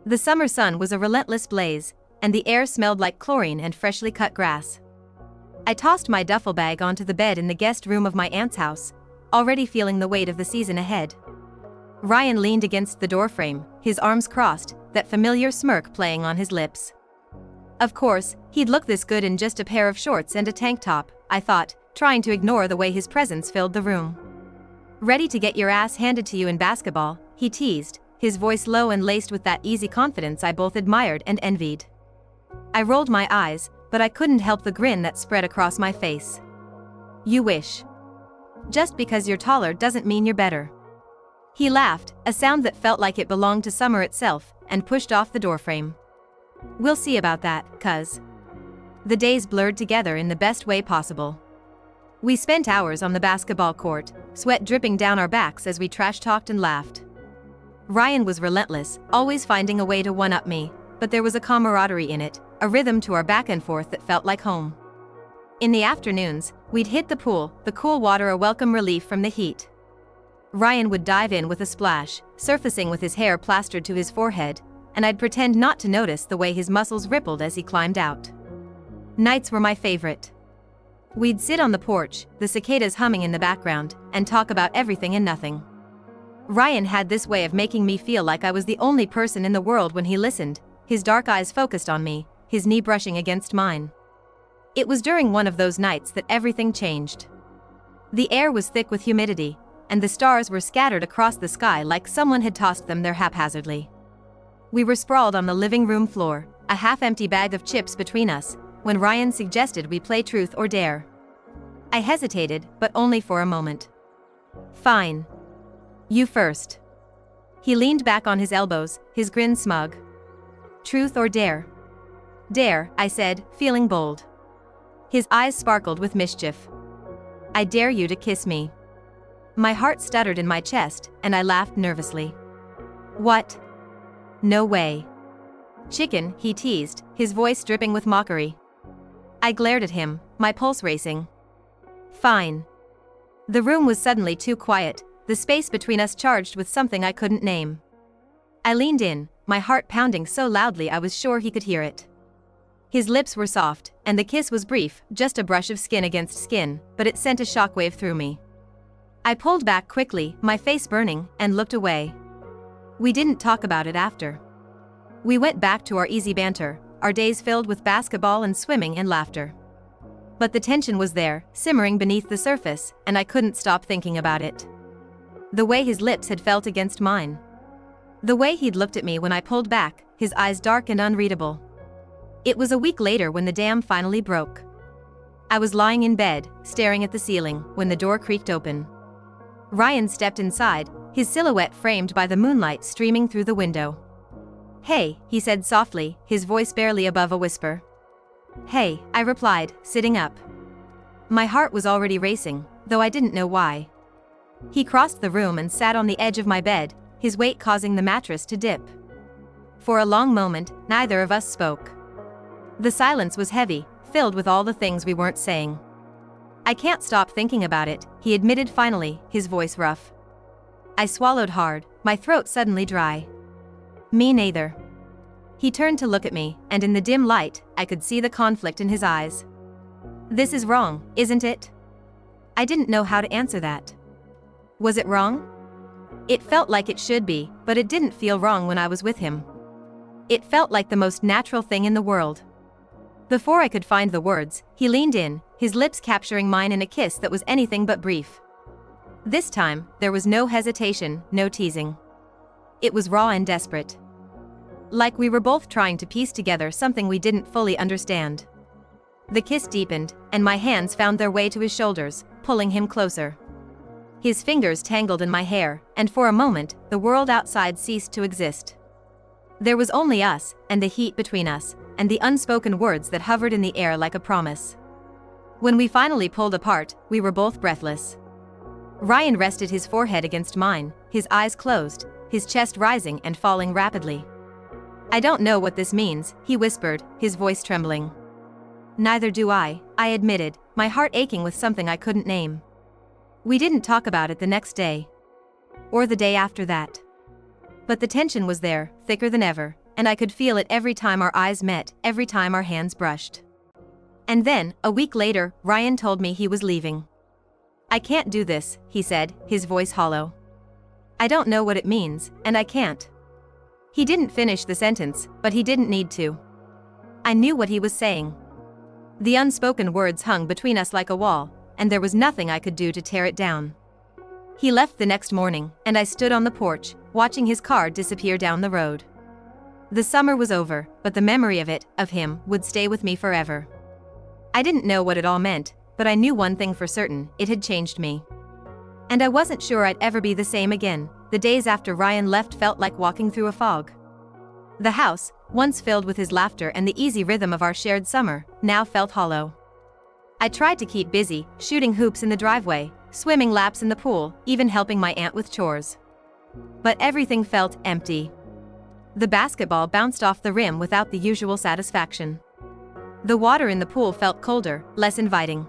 The summer sun was a relentless blaze, and the air smelled like chlorine and freshly cut grass. I tossed my duffel bag onto the bed in the guest room of my aunt's house, already feeling the weight of the season ahead. Ryan leaned against the doorframe, his arms crossed, that familiar smirk playing on his lips. Of course, he'd look this good in just a pair of shorts and a tank top, I thought, trying to ignore the way his presence filled the room. Ready to get your ass handed to you in basketball, he teased, his voice low and laced with that easy confidence I both admired and envied. I rolled my eyes, but I couldn't help the grin that spread across my face. You wish. Just because you're taller doesn't mean you're better. He laughed, a sound that felt like it belonged to summer itself, and pushed off the doorframe. We'll see about that, cuz. The days blurred together in the best way possible. We spent hours on the basketball court, sweat dripping down our backs as we trash-talked and laughed. Ryan was relentless, always finding a way to one-up me, but there was a camaraderie in it, a rhythm to our back and forth that felt like home. In the afternoons, we'd hit the pool, the cool water a welcome relief from the heat. Ryan would dive in with a splash, surfacing with his hair plastered to his forehead, and I'd pretend not to notice the way his muscles rippled as he climbed out. Nights were my favorite. We'd sit on the porch, the cicadas humming in the background, and talk about everything and nothing. Ryan had this way of making me feel like I was the only person in the world when he listened, his dark eyes focused on me, his knee brushing against mine. It was during one of those nights that everything changed. The air was thick with humidity, and the stars were scattered across the sky like someone had tossed them there haphazardly. We were sprawled on the living room floor, a half-empty bag of chips between us, when Ryan suggested we play truth or dare. I hesitated, but only for a moment. Fine. You first. He leaned back on his elbows, his grin smug. Truth or dare? Dare, I said, feeling bold. His eyes sparkled with mischief. I dare you to kiss me. My heart stuttered in my chest, and I laughed nervously. What? No way. Chicken, he teased, his voice dripping with mockery. I glared at him, my pulse racing. Fine. The room was suddenly too quiet, the space between us charged with something I couldn't name. I leaned in, my heart pounding so loudly I was sure he could hear it. His lips were soft, and the kiss was brief, just a brush of skin against skin, but it sent a shockwave through me. I pulled back quickly, my face burning, and looked away. We didn't talk about it after. We went back to our easy banter, our days filled with basketball and swimming and laughter. But the tension was there, simmering beneath the surface, and I couldn't stop thinking about it. The way his lips had felt against mine. The way he'd looked at me when I pulled back, his eyes dark and unreadable. It was a week later when the dam finally broke. I was lying in bed, staring at the ceiling, when the door creaked open. Ryan stepped inside, his silhouette framed by the moonlight streaming through the window. Hey, he said softly, his voice barely above a whisper. Hey, I replied, sitting up. My heart was already racing, though I didn't know why. He crossed the room and sat on the edge of my bed, his weight causing the mattress to dip. For a long moment, neither of us spoke. The silence was heavy, filled with all the things we weren't saying. I can't stop thinking about it, he admitted finally, his voice rough. I swallowed hard, my throat suddenly dry. Me neither. He turned to look at me, and in the dim light, I could see the conflict in his eyes. This is wrong, isn't it? I didn't know how to answer that. Was it wrong? It felt like it should be, but it didn't feel wrong when I was with him. It felt like the most natural thing in the world. Before I could find the words, he leaned in, his lips capturing mine in a kiss that was anything but brief. This time, there was no hesitation, no teasing. It was raw and desperate. Like we were both trying to piece together something we didn't fully understand. The kiss deepened, and my hands found their way to his shoulders, pulling him closer. His fingers tangled in my hair, and for a moment, the world outside ceased to exist. There was only us, and the heat between us, and the unspoken words that hovered in the air like a promise. When we finally pulled apart, we were both breathless. Ryan rested his forehead against mine, his eyes closed, his chest rising and falling rapidly. I don't know what this means, he whispered, his voice trembling. Neither do I admitted, my heart aching with something I couldn't name. We didn't talk about it the next day. Or the day after that. But the tension was there, thicker than ever, and I could feel it every time our eyes met, every time our hands brushed. And then, a week later, Ryan told me he was leaving. "I can't do this," he said, his voice hollow. "I don't know what it means, and I can't." He didn't finish the sentence, but he didn't need to. I knew what he was saying. The unspoken words hung between us like a wall, and there was nothing I could do to tear it down. He left the next morning, and I stood on the porch, watching his car disappear down the road. The summer was over, but the memory of it, of him, would stay with me forever. I didn't know what it all meant, but I knew one thing for certain: it had changed me. And I wasn't sure I'd ever be the same again. The days after Ryan left felt like walking through a fog. The house, once filled with his laughter and the easy rhythm of our shared summer, now felt hollow. I tried to keep busy, shooting hoops in the driveway, swimming laps in the pool, even helping my aunt with chores. But everything felt empty. The basketball bounced off the rim without the usual satisfaction. The water in the pool felt colder, less inviting.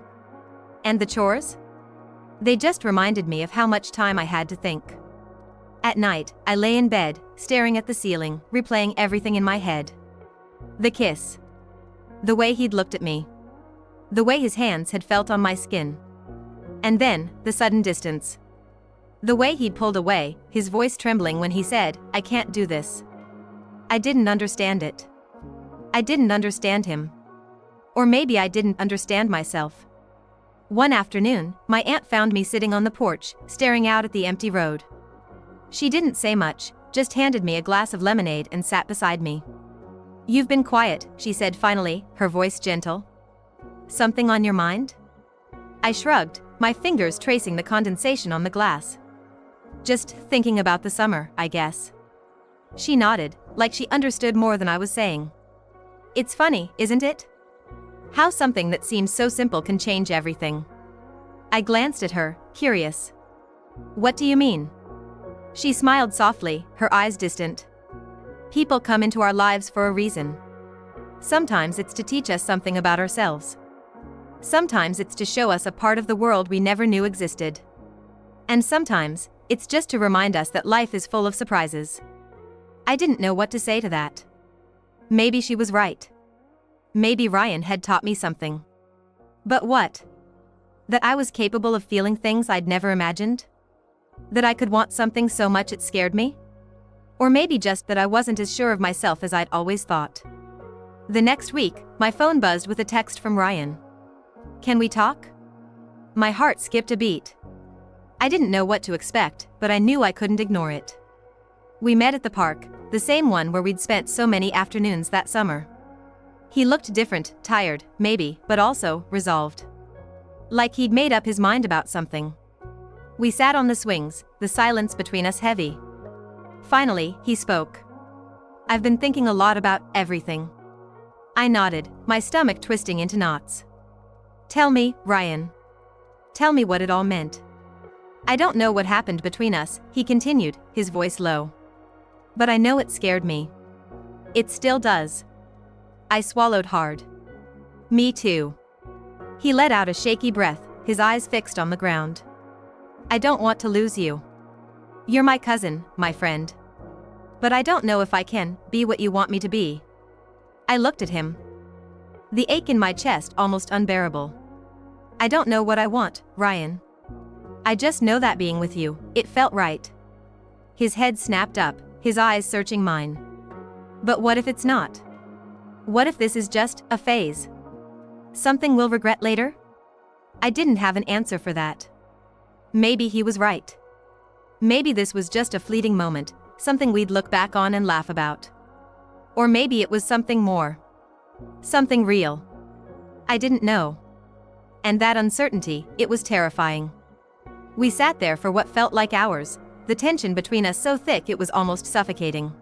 And the chores? They just reminded me of how much time I had to think. At night, I lay in bed, staring at the ceiling, replaying everything in my head. The kiss. The way he'd looked at me. The way his hands had felt on my skin. And then, the sudden distance. The way he'd pulled away, his voice trembling when he said, "I can't do this." I didn't understand it. I didn't understand him. Or maybe I didn't understand myself. One afternoon, my aunt found me sitting on the porch, staring out at the empty road. She didn't say much, just handed me a glass of lemonade and sat beside me. "You've been quiet," she said finally, her voice gentle. "Something on your mind?" I shrugged, my fingers tracing the condensation on the glass. "Just thinking about the summer, I guess." She nodded, like she understood more than I was saying. "It's funny, isn't it? How something that seems so simple can change everything." I glanced at her, curious. "What do you mean?" She smiled softly, her eyes distant. "People come into our lives for a reason. Sometimes it's to teach us something about ourselves. Sometimes it's to show us a part of the world we never knew existed. And sometimes, it's just to remind us that life is full of surprises." I didn't know what to say to that. Maybe she was right. Maybe Ryan had taught me something. But what? That I was capable of feeling things I'd never imagined? That I could want something so much it scared me? Or maybe just that I wasn't as sure of myself as I'd always thought. The next week, my phone buzzed with a text from Ryan. "Can we talk?" My heart skipped a beat. I didn't know what to expect, but I knew I couldn't ignore it. We met at the park, the same one where we'd spent so many afternoons that summer. He looked different, tired, maybe, but also resolved. Like he'd made up his mind about something. We sat on the swings, the silence between us heavy. Finally, he spoke. "I've been thinking a lot about everything." I nodded, my stomach twisting into knots. "Tell me, Ryan. Tell me what it all meant." "I don't know what happened between us," he continued, his voice low. "But I know it scared me. It still does." I swallowed hard. "Me too." He let out a shaky breath, his eyes fixed on the ground. "I don't want to lose you. You're my cousin, my friend. But I don't know if I can be what you want me to be." I looked at him. The ache in my chest almost unbearable. "I don't know what I want, Ryan. I just know that being with you, it felt right." His head snapped up, his eyes searching mine. "But what if it's not? What if this is just a phase? Something we'll regret later?" I didn't have an answer for that. Maybe he was right. Maybe this was just a fleeting moment, something we'd look back on and laugh about. Or maybe it was something more. Something real. I didn't know. And that uncertainty, it was terrifying. We sat there for what felt like hours, the tension between us so thick it was almost suffocating.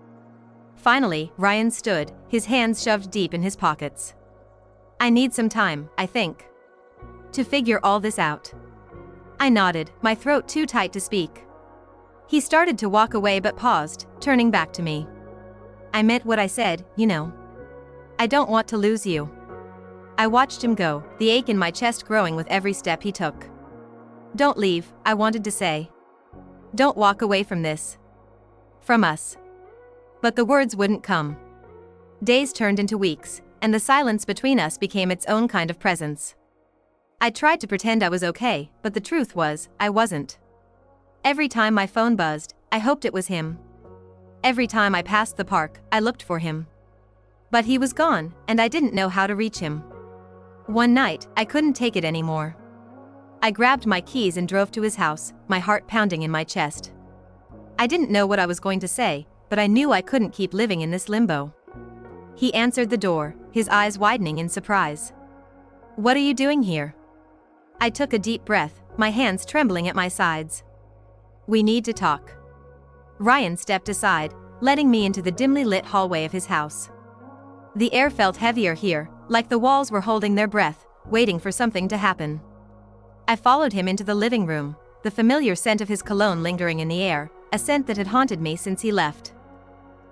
Finally, Ryan stood, his hands shoved deep in his pockets. "I need some time, I think. To figure all this out." I nodded, my throat too tight to speak. He started to walk away but paused, turning back to me. "I meant what I said, you know. I don't want to lose you." I watched him go, the ache in my chest growing with every step he took. "Don't leave," I wanted to say. "Don't walk away from this. From us." But the words wouldn't come. Days turned into weeks, and the silence between us became its own kind of presence. I tried to pretend I was okay, but the truth was, I wasn't. Every time my phone buzzed, I hoped it was him. Every time I passed the park, I looked for him. But he was gone, and I didn't know how to reach him. One night, I couldn't take it anymore. I grabbed my keys and drove to his house, my heart pounding in my chest. I didn't know what I was going to say, but I knew I couldn't keep living in this limbo. He answered the door, his eyes widening in surprise. "What are you doing here?" I took a deep breath, my hands trembling at my sides. "We need to talk." Ryan stepped aside, letting me into the dimly lit hallway of his house. The air felt heavier here, like the walls were holding their breath, waiting for something to happen. I followed him into the living room, the familiar scent of his cologne lingering in the air, a scent that had haunted me since he left.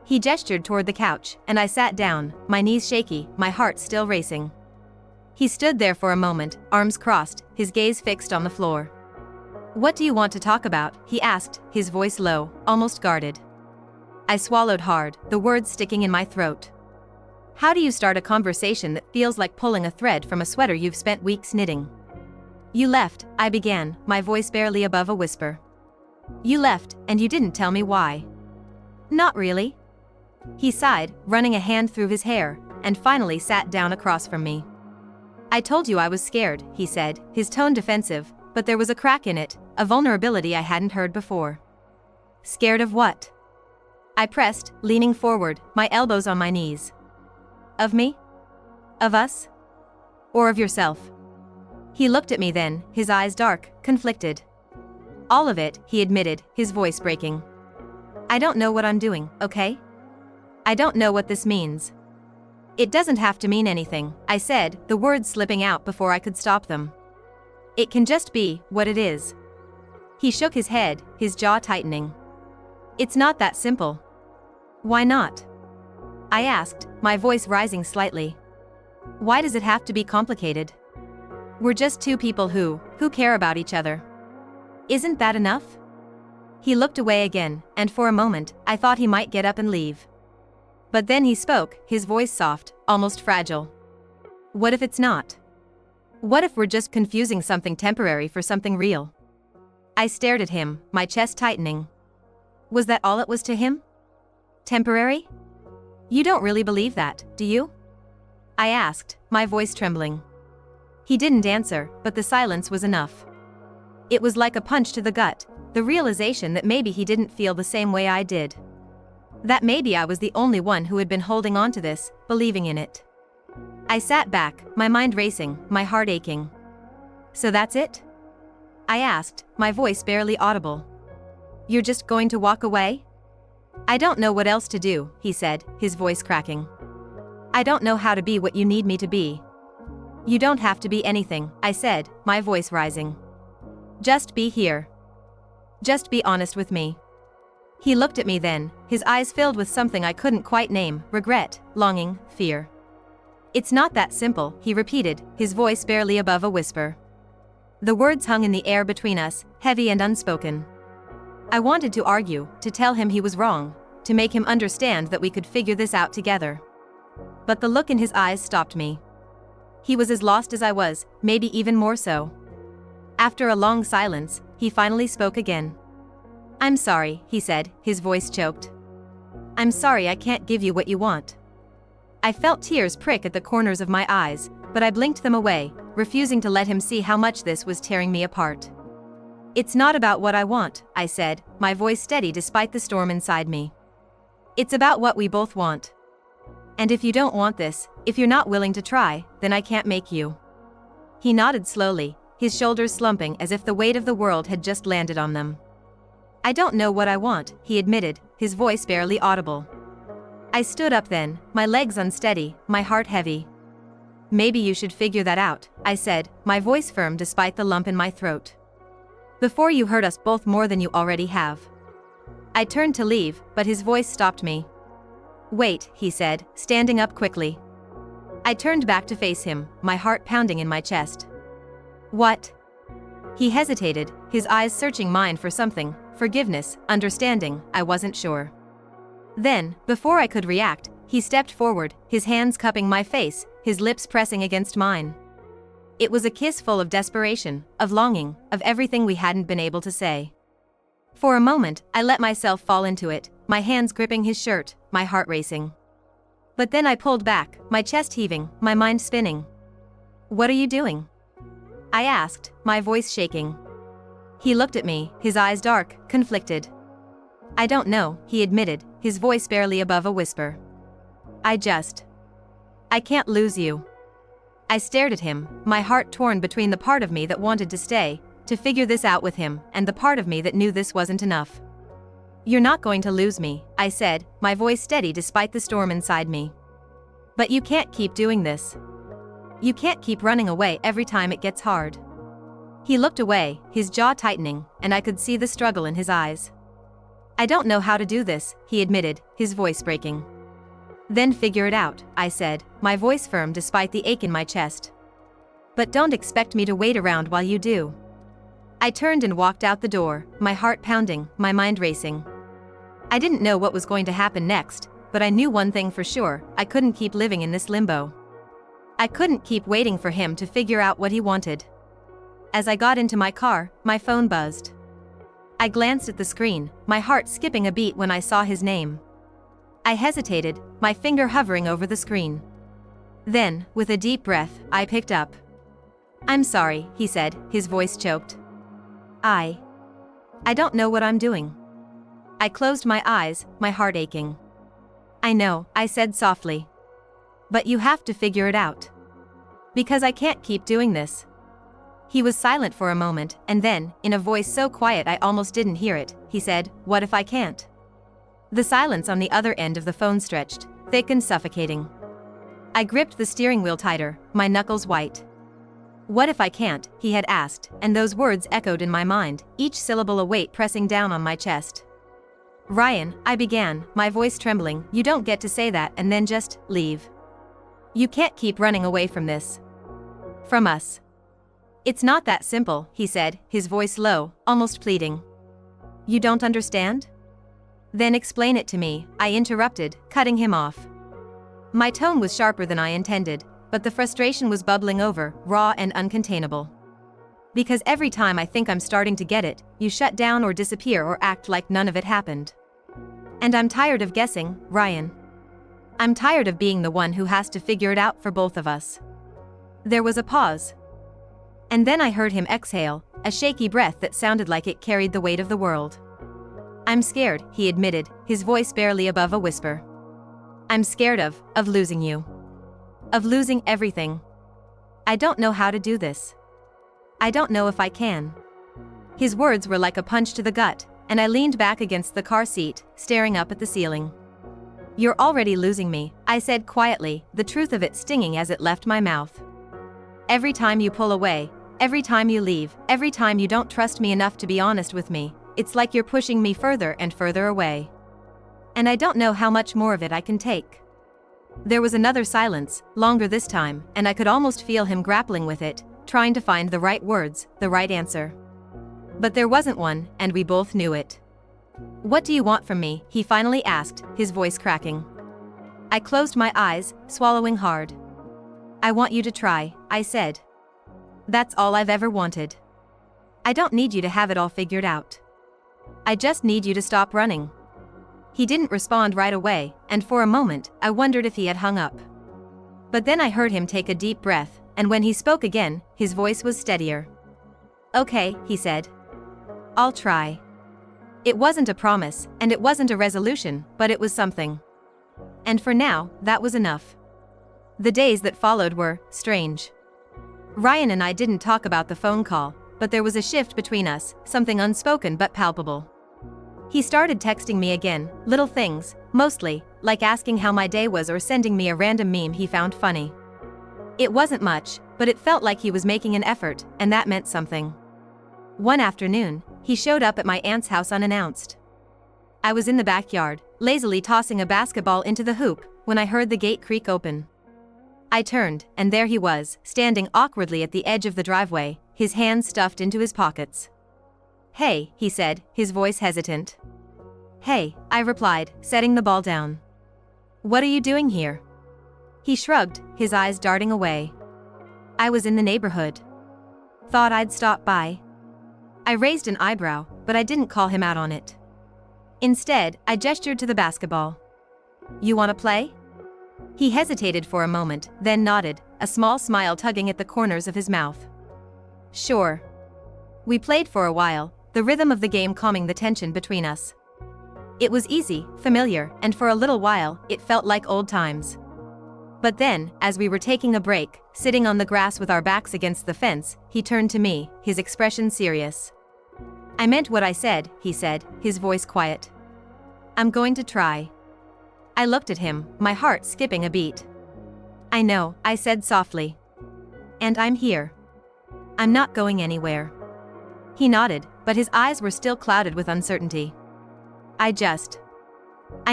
He gestured toward the couch, and I sat down, my knees shaky, my heart still racing. He stood there for a moment, arms crossed, his gaze fixed on the floor. "What do you want to talk about?" he asked, his voice low, almost guarded. I swallowed hard, the words sticking in my throat. How do you start a conversation that feels like pulling a thread from a sweater you've spent weeks knitting? "You left," I began, my voice barely above a whisper. "You left, and you didn't tell me why." "Not really." He sighed, running a hand through his hair, and finally sat down across from me. "I told you I was scared," he said, his tone defensive, but there was a crack in it, a vulnerability I hadn't heard before. "Scared of what?" I pressed, leaning forward, my elbows on my knees. "Of me? Of us? Or of yourself?" He looked at me then, his eyes dark, conflicted. "All of it," he admitted, his voice breaking. "I don't know what I'm doing, okay? I don't know what this means." "It doesn't have to mean anything," I said, the words slipping out before I could stop them. "It can just be what it is." He shook his head, his jaw tightening. "It's not that simple." "Why not?" I asked, my voice rising slightly. "Why does it have to be complicated? We're just two people who care about each other. Isn't that enough?" He looked away again, and for a moment, I thought he might get up and leave. But then he spoke, his voice soft, almost fragile. "What if it's not? What if we're just confusing something temporary for something real?" I stared at him, my chest tightening. Was that all it was to him? Temporary? "You don't really believe that, do you?" I asked, my voice trembling. He didn't answer, but the silence was enough. It was like a punch to the gut, the realization that maybe he didn't feel the same way I did. That maybe I was the only one who had been holding on to this, believing in it. I sat back, my mind racing, my heart aching. "So that's it?" I asked, my voice barely audible. "You're just going to walk away?" "I don't know what else to do," he said, his voice cracking. "I don't know how to be what you need me to be." "You don't have to be anything," I said, my voice rising. "Just be here. Just be honest with me." He looked at me then, his eyes filled with something I couldn't quite name, regret, longing, fear. "It's not that simple," he repeated, his voice barely above a whisper. The words hung in the air between us, heavy and unspoken. I wanted to argue, to tell him he was wrong, to make him understand that we could figure this out together. But the look in his eyes stopped me. He was as lost as I was, maybe even more so. After a long silence, he finally spoke again. "I'm sorry," he said, his voice choked. "I'm sorry I can't give you what you want." I felt tears prick at the corners of my eyes, but I blinked them away, refusing to let him see how much this was tearing me apart. "It's not about what I want," I said, my voice steady despite the storm inside me. "It's about what we both want. And if you don't want this, if you're not willing to try, then I can't make you." He nodded slowly, his shoulders slumping as if the weight of the world had just landed on them. "I don't know what I want," he admitted, his voice barely audible. I stood up then, my legs unsteady, my heart heavy. "Maybe you should figure that out," I said, my voice firm despite the lump in my throat. "Before you hurt us both more than you already have." I turned to leave, but his voice stopped me. "Wait," he said, standing up quickly. I turned back to face him, my heart pounding in my chest. "What?" He hesitated, his eyes searching mine for something, forgiveness, understanding, I wasn't sure. Then, before I could react, He stepped forward, his hands cupping my face, his lips pressing against mine. It was a kiss full of desperation, of longing, of everything we hadn't been able to say. For a moment, I let myself fall into it, my hands gripping his shirt, my heart racing. But then I pulled back, my chest heaving, my mind spinning. "What are you doing?" I asked, my voice shaking. He looked at me, his eyes dark, conflicted. "I don't know," he admitted, his voice barely above a whisper. I can't lose you." I stared at him, my heart torn between the part of me that wanted to stay, to figure this out with him, and the part of me that knew this wasn't enough. "You're not going to lose me," I said, my voice steady despite the storm inside me. "But you can't keep doing this. You can't keep running away every time it gets hard." He looked away, his jaw tightening, and I could see the struggle in his eyes. "I don't know how to do this," he admitted, his voice breaking. "Then figure it out," I said, my voice firm despite the ache in my chest. "But don't expect me to wait around while you do." I turned and walked out the door, my heart pounding, my mind racing. I didn't know what was going to happen next, but I knew one thing for sure: I couldn't keep living in this limbo. I couldn't keep waiting for him to figure out what he wanted. As I got into my car, my phone buzzed. I glanced at the screen, my heart skipping a beat when I saw his name. I hesitated, my finger hovering over the screen. Then, with a deep breath, I picked up. "I'm sorry," he said, his voice choked. I don't know what I'm doing." I closed my eyes, my heart aching. "I know," I said softly. "But you have to figure it out. Because I can't keep doing this." He was silent for a moment, and then, in a voice so quiet I almost didn't hear it, he said, "What if I can't?" The silence on the other end of the phone stretched, thick and suffocating. I gripped the steering wheel tighter, my knuckles white. "What if I can't?" he had asked, and those words echoed in my mind, each syllable a weight pressing down on my chest. "Ryan," I began, my voice trembling, "you don't get to say that and then just leave. You can't keep running away from this. From us. It's not that simple," he said, his voice low, almost pleading. "You don't understand?" "Then explain it to me," I interrupted, cutting him off. My tone was sharper than I intended, but the frustration was bubbling over, raw and uncontainable. "Because every time I think I'm starting to get it, you shut down or disappear or act like none of it happened. And I'm tired of guessing, Ryan. I'm tired of being the one who has to figure it out for both of us." There was a pause. And then I heard him exhale, a shaky breath that sounded like it carried the weight of the world. "I'm scared," he admitted, his voice barely above a whisper. "I'm scared of losing you. Of losing everything. I don't know how to do this. I don't know if I can." His words were like a punch to the gut, and I leaned back against the car seat, staring up at the ceiling. "You're already losing me," I said quietly, the truth of it stinging as it left my mouth. "Every time you pull away, every time you leave, every time you don't trust me enough to be honest with me, it's like you're pushing me further and further away. And I don't know how much more of it I can take." There was another silence, longer this time, and I could almost feel him grappling with it, trying to find the right words, the right answer. But there wasn't one, and we both knew it. "What do you want from me?" he finally asked, his voice cracking. I closed my eyes, swallowing hard. "I want you to try," I said. "That's all I've ever wanted. I don't need you to have it all figured out. I just need you to stop running." He didn't respond right away, and for a moment, I wondered if he had hung up. But then I heard him take a deep breath, and when he spoke again, his voice was steadier. "Okay," he said. "I'll try." It wasn't a promise, and it wasn't a resolution, but it was something. And for now, that was enough. The days that followed were strange. Ryan and I didn't talk about the phone call, but there was a shift between us, something unspoken but palpable. He started texting me again, little things, mostly, like asking how my day was or sending me a random meme he found funny. It wasn't much, but it felt like he was making an effort, and that meant something. One afternoon, he showed up at my aunt's house unannounced. I was in the backyard, lazily tossing a basketball into the hoop, when I heard the gate creak open. I turned, and there he was, standing awkwardly at the edge of the driveway, his hands stuffed into his pockets. "Hey," he said, his voice hesitant. "Hey," I replied, setting the ball down. What are you doing here? He shrugged, his eyes darting away. I was in the neighborhood. Thought I'd stop by. I raised an eyebrow, but I didn't call him out on it. Instead, I gestured to the basketball. You want to play? He hesitated for a moment, then nodded, a small smile tugging at the corners of his mouth. Sure. We played for a while, the rhythm of the game calming the tension between us. It was easy, familiar, and for a little while, it felt like old times. But then, as we were taking a break, sitting on the grass with our backs against the fence, he turned to me, his expression serious. I meant what I said, he said, his voice quiet. I'm going to try. I looked at him, my heart skipping a beat. I know, I said softly. And I'm here. I'm not going anywhere. He nodded, but his eyes were still clouded with uncertainty. I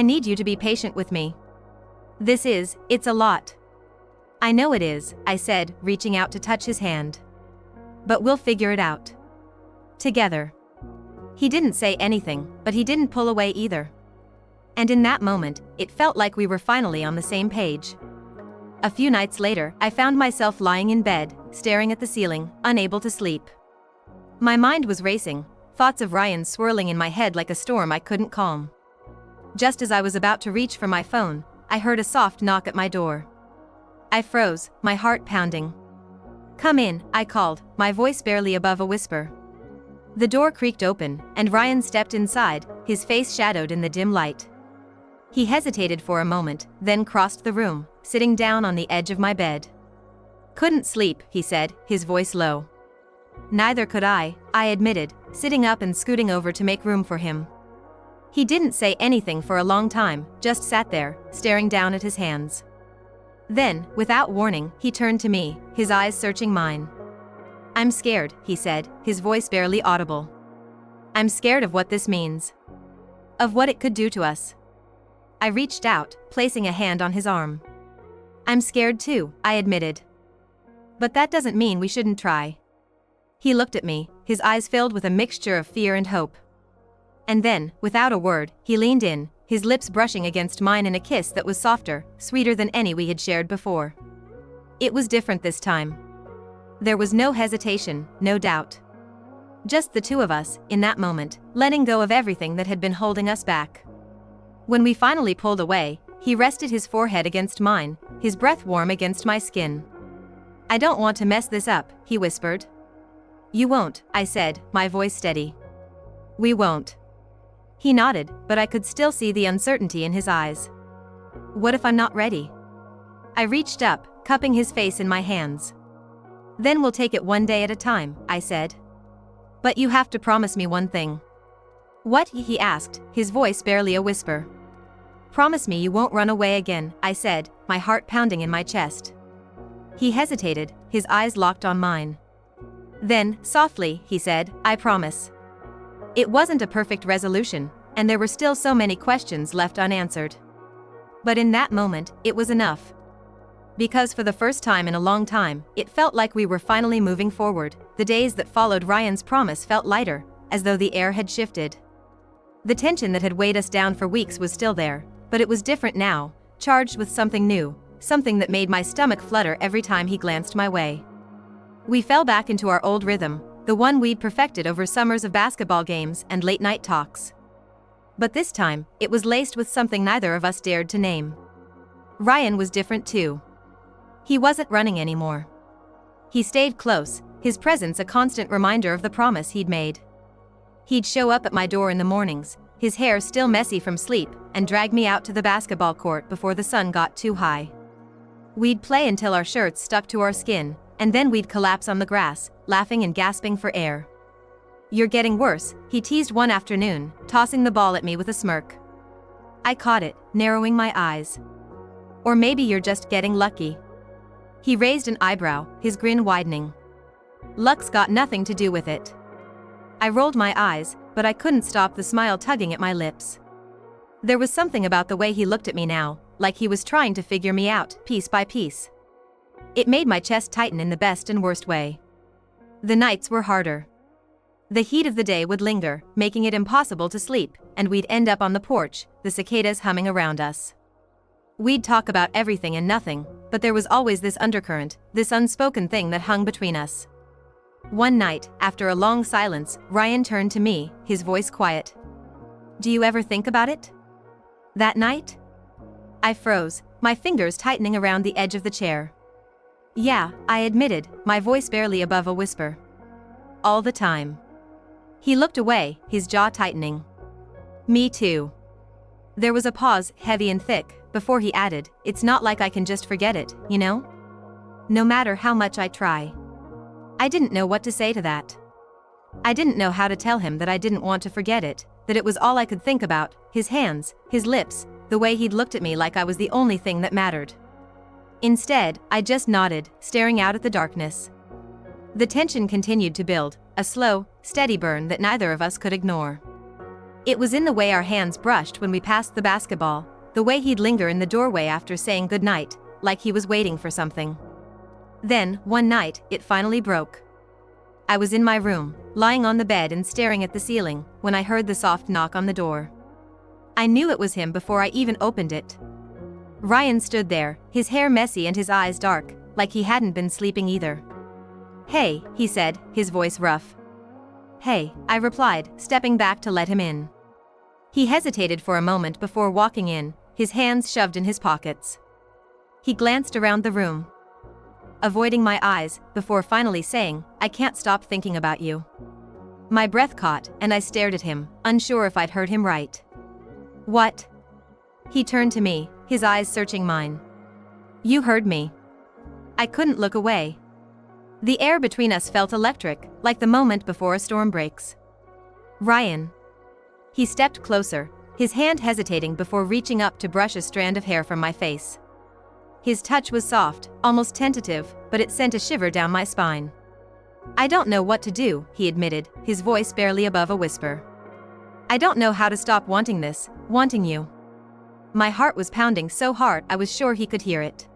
need you to be patient with me. It's a lot. I know it is, I said, reaching out to touch his hand. But we'll figure it out. Together. He didn't say anything, but he didn't pull away either. And in that moment, it felt like we were finally on the same page. A few nights later, I found myself lying in bed, staring at the ceiling, unable to sleep. My mind was racing, thoughts of Ryan swirling in my head like a storm I couldn't calm. Just as I was about to reach for my phone, I heard a soft knock at my door. I froze, my heart pounding. Come in, I called, my voice barely above a whisper. The door creaked open, and Ryan stepped inside, his face shadowed in the dim light. He hesitated for a moment, then crossed the room, sitting down on the edge of my bed. Couldn't sleep, he said, his voice low. Neither could I admitted, sitting up and scooting over to make room for him. He didn't say anything for a long time, just sat there, staring down at his hands. Then, without warning, he turned to me, his eyes searching mine. I'm scared, he said, his voice barely audible. I'm scared of what this means. Of what it could do to us. I reached out, placing a hand on his arm. I'm scared too, I admitted. But that doesn't mean we shouldn't try. He looked at me, his eyes filled with a mixture of fear and hope. And then, without a word, he leaned in, his lips brushing against mine in a kiss that was softer, sweeter than any we had shared before. It was different this time. There was no hesitation, no doubt. Just the two of us, in that moment, letting go of everything that had been holding us back. When we finally pulled away, he rested his forehead against mine, his breath warm against my skin. I don't want to mess this up, he whispered. You won't, I said, my voice steady. We won't. He nodded, but I could still see the uncertainty in his eyes. What if I'm not ready? I reached up, cupping his face in my hands. Then we'll take it one day at a time, I said. But you have to promise me one thing. What? He asked, his voice barely a whisper. Promise me you won't run away again, I said, my heart pounding in my chest. He hesitated, his eyes locked on mine. Then, softly, he said, I promise. It wasn't a perfect resolution, and there were still so many questions left unanswered. But in that moment, it was enough. Because for the first time in a long time, it felt like we were finally moving forward. The days that followed Ryan's promise felt lighter, as though the air had shifted. The tension that had weighed us down for weeks was still there, but it was different now, charged with something new, something that made my stomach flutter every time he glanced my way. We fell back into our old rhythm, the one we'd perfected over summers of basketball games and late-night talks. But this time, it was laced with something neither of us dared to name. Ryan was different too. He wasn't running anymore. He stayed close, his presence a constant reminder of the promise he'd made. He'd show up at my door in the mornings, his hair still messy from sleep, and drag me out to the basketball court before the sun got too high. We'd play until our shirts stuck to our skin, and then we'd collapse on the grass, laughing and gasping for air. You're getting worse, he teased one afternoon, tossing the ball at me with a smirk. I caught it, narrowing my eyes. Or maybe you're just getting lucky. He raised an eyebrow, his grin widening. Luck's got nothing to do with it. I rolled my eyes, but I couldn't stop the smile tugging at my lips. There was something about the way he looked at me now, like he was trying to figure me out, piece by piece. It made my chest tighten in the best and worst way. The nights were harder. The heat of the day would linger, making it impossible to sleep, and we'd end up on the porch, the cicadas humming around us. We'd talk about everything and nothing, but there was always this undercurrent, this unspoken thing that hung between us. One night, after a long silence, Ryan turned to me, his voice quiet. "Do you ever think about it? That night?" I froze, my fingers tightening around the edge of the chair. "Yeah," I admitted, my voice barely above a whisper. "All the time." He looked away, his jaw tightening. "Me too." There was a pause, heavy and thick, before he added, "It's not like I can just forget it, you know? No matter how much I try." I didn't know what to say to that. I didn't know how to tell him that I didn't want to forget it, that it was all I could think about, his hands, his lips, the way he'd looked at me like I was the only thing that mattered. Instead, I just nodded, staring out at the darkness. The tension continued to build, a slow, steady burn that neither of us could ignore. It was in the way our hands brushed when we passed the basketball, the way he'd linger in the doorway after saying goodnight, like he was waiting for something. Then, one night, it finally broke. I was in my room, lying on the bed and staring at the ceiling, when I heard the soft knock on the door. I knew it was him before I even opened it. Ryan stood there, his hair messy and his eyes dark, like he hadn't been sleeping either. "Hey," he said, his voice rough. "Hey," I replied, stepping back to let him in. He hesitated for a moment before walking in, his hands shoved in his pockets. He glanced around the room, avoiding my eyes, before finally saying, "I can't stop thinking about you." My breath caught, and I stared at him, unsure if I'd heard him right. "What?" He turned to me, his eyes searching mine. "You heard me." I couldn't look away. The air between us felt electric, like the moment before a storm breaks. "Ryan." He stepped closer, his hand hesitating before reaching up to brush a strand of hair from my face. His touch was soft, almost tentative, but it sent a shiver down my spine. "I don't know what to do," he admitted, his voice barely above a whisper. "I don't know how to stop wanting this, wanting you." My heart was pounding so hard I was sure he could hear it.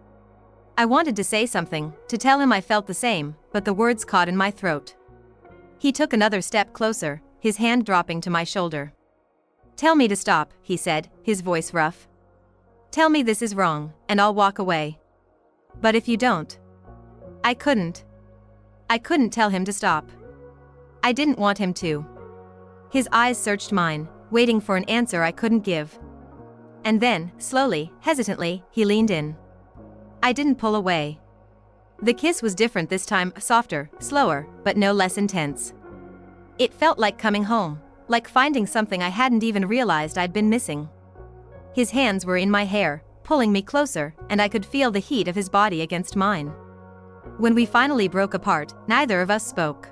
I wanted to say something, to tell him I felt the same, but the words caught in my throat. He took another step closer, his hand dropping to my shoulder. "Tell me to stop," he said, his voice rough. "Tell me this is wrong, and I'll walk away." "But if you don't?" I couldn't tell him to stop. I didn't want him to. His eyes searched mine, waiting for an answer I couldn't give. And then, slowly, hesitantly, he leaned in. I didn't pull away. The kiss was different this time, softer, slower, but no less intense. It felt like coming home, like finding something I hadn't even realized I'd been missing. His hands were in my hair, pulling me closer, and I could feel the heat of his body against mine. When we finally broke apart, neither of us spoke.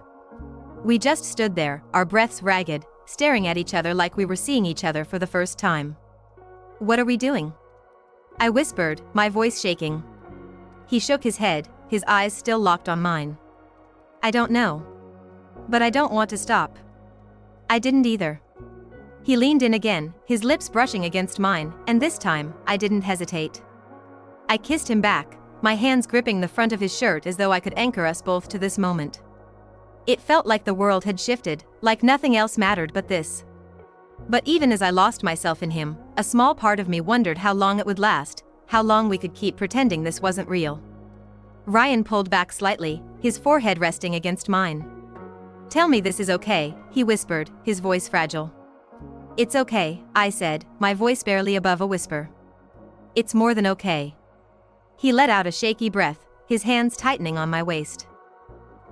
We just stood there, our breaths ragged, staring at each other like we were seeing each other for the first time. "What are we doing?" I whispered, my voice shaking. He shook his head, his eyes still locked on mine. "I don't know. But I don't want to stop." I didn't either. He leaned in again, his lips brushing against mine, and this time, I didn't hesitate. I kissed him back, my hands gripping the front of his shirt as though I could anchor us both to this moment. It felt like the world had shifted, like nothing else mattered but this. But even as I lost myself in him, a small part of me wondered how long it would last, how long we could keep pretending this wasn't real. Ryan pulled back slightly, his forehead resting against mine. "Tell me this is okay," he whispered, his voice fragile. "It's okay," I said, my voice barely above a whisper. "It's more than okay." He let out a shaky breath, his hands tightening on my waist.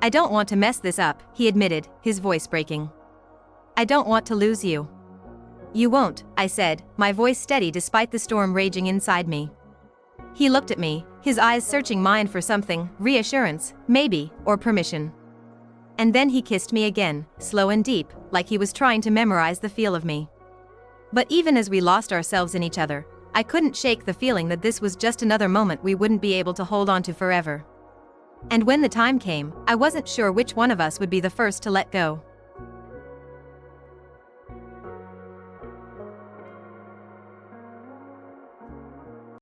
"I don't want to mess this up," he admitted, his voice breaking. "I don't want to lose you." "You won't," I said, my voice steady despite the storm raging inside me. He looked at me, his eyes searching mine for something, reassurance, maybe, or permission. And then he kissed me again, slow and deep, like he was trying to memorize the feel of me. But even as we lost ourselves in each other, I couldn't shake the feeling that this was just another moment we wouldn't be able to hold on to forever. And when the time came, I wasn't sure which one of us would be the first to let go.